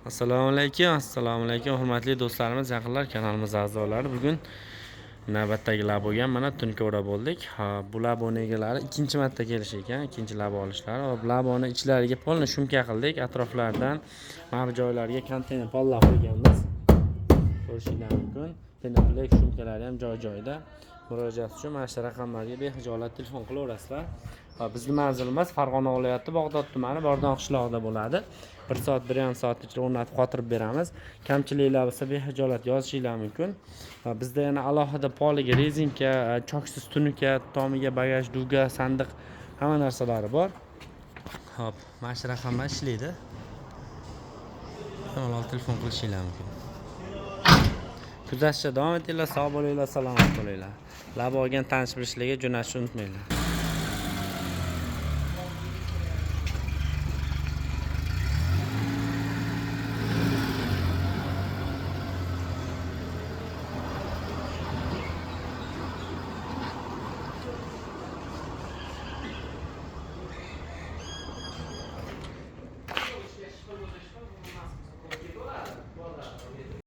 Assalomu alaykum hurmatli do'stlarimiz, yaqinlar, kanalimiz a'zolari. Bugun navbatdagi laboga mana tunkovda bo'ldik. Bu laboni egalari ikkinchi marta kelish ekan, ikkinchi labo olishlari. Va bu laboni ichlariga polni shumka qildik, atroflaridan mana bu joylarga konteyner pollab qo'yganmiz. Ko'rishingiz mumkin. Penoplek shumkalari ham joy-joyida. Murojaat uchun mana shu raqamlarga behijolat telefon qilaverasizlar. Bizning manzilimiz Farg'ona viloyati Bog'dod tumani Bordon qishlog'ida bo'ladi. 1 soat 1,5 soat ichida o'rnatib qotirib beramiz. Kamchiliklar bo'lsa behijolat yozishingiz mumkin. Bizda yana alohida poliga rezinka, choksiz tunuka, tomiga bagaj, duga, sandiq hamma narsalari bor. Hop, mana shu raqamlar ishlaydi. Bemalol telefon qilishingiz mumkin. Kuzatishda davom etinglar, sog' bo'linglar, salomat bo'linglar. Labo olgan tanish bilishlarga jo'natishni unutmanglar.